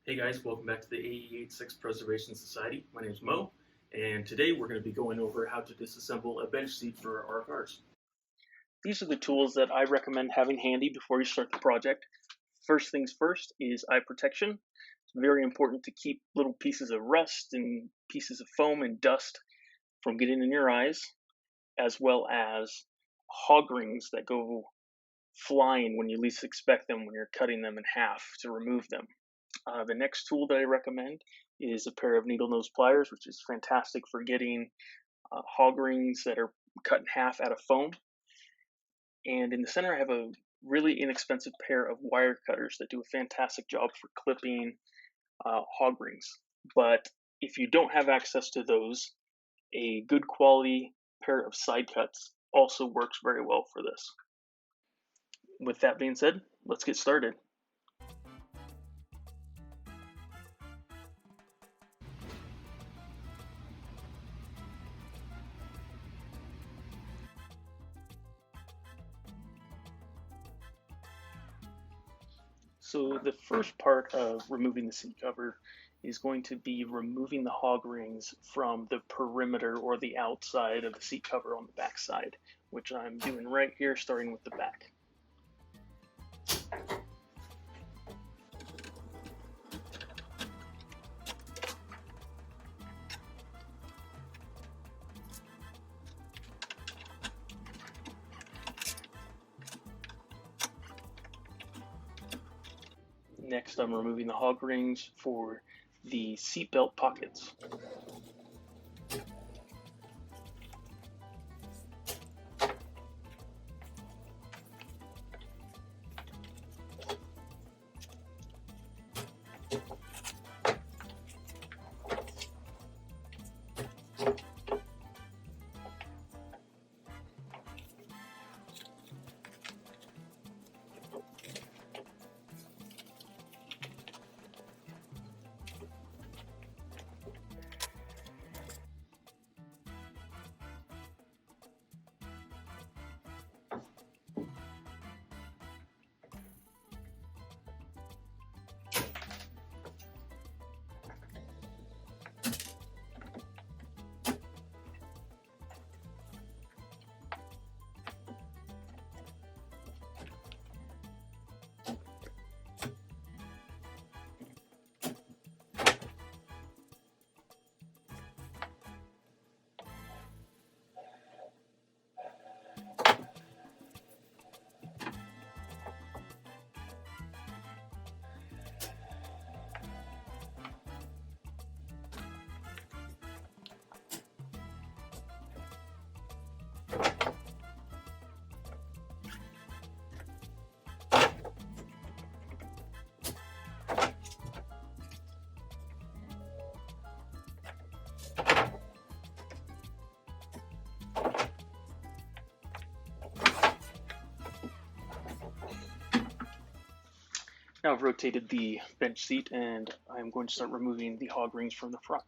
Hey guys, welcome back to the AE86 Preservation Society. My name is Mo, and today we're going to be going over how to disassemble a bench seat for our cars. These are the tools that I recommend having handy before you start the project. First things first is eye protection. It's very important to keep little pieces of rust and pieces of foam and dust from getting in your eyes, as well as hog rings that go flying when you least expect them when you're cutting them in half to remove them. The next tool that I recommend is a pair of needle nose pliers, which is fantastic for getting hog rings that are cut in half out of foam. And in the center, I have a really inexpensive pair of wire cutters that do a fantastic job for clipping hog rings. But if you don't have access to those, a good quality pair of side cuts also works very well for this. With that being said, let's get started. So the first part of removing the seat cover is going to be removing the hog rings from the perimeter or the outside of the seat cover on the back side, which I'm doing right here, starting with the back. Next, I'm removing the hog rings for the seatbelt pockets. Now I've rotated the bench seat and I'm going to start removing the hog rings from the front.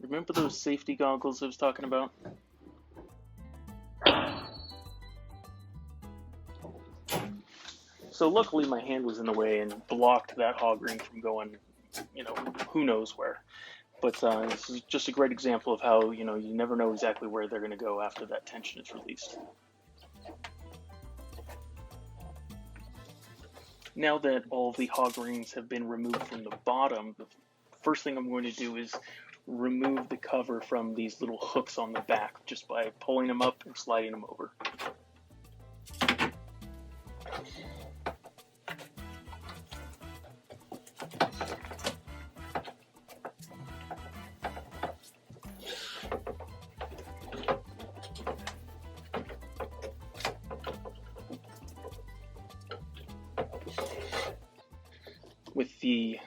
Remember those safety goggles I was talking about? So luckily my hand was in the way and blocked that hog ring from going, who knows where. But this is just a great example of how, you never know exactly where they're going to go after that tension is released. Now that all the hog rings have been removed from the bottom, the first thing I'm going to do is remove the cover from these little hooks on the back just by pulling them up and sliding them over. With the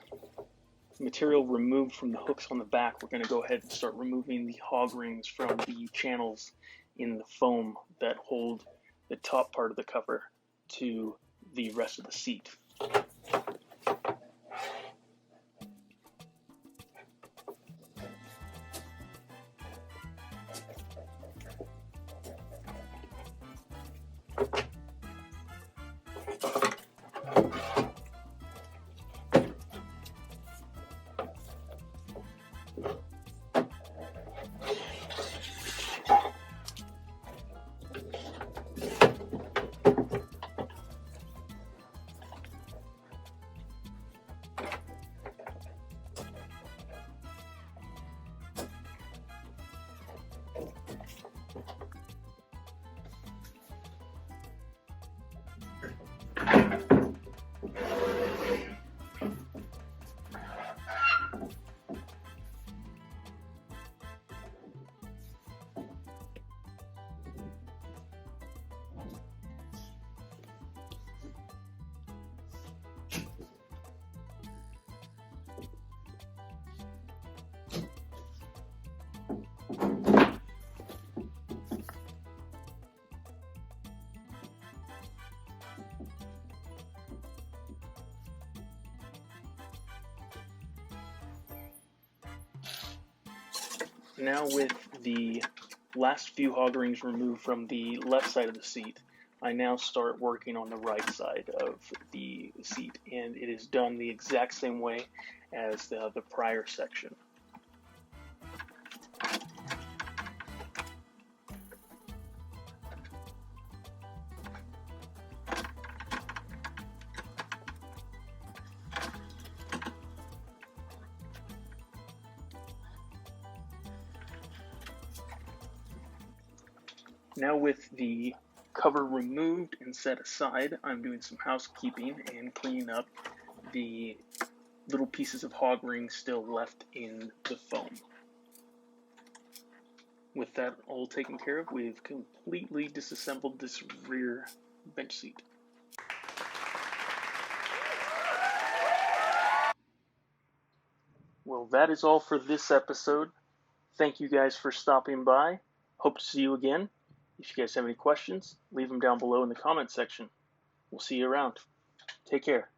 material removed from the hooks on the back, we're going to go ahead and start removing the hog rings from the channels in the foam that hold the top part of the cover to the rest of the seat. Now with the last few hog rings removed from the left side of the seat, I now start working on the right side of the seat, and it is done the exact same way as the prior section. Now with the cover removed and set aside, I'm doing some housekeeping and cleaning up the little pieces of hog ring still left in the foam. With that all taken care of, we've completely disassembled this rear bench seat. Well, that is all for this episode. Thank you guys for stopping by. Hope to see you again. If you guys have any questions, leave them down below in the comment section. We'll see you around. Take care.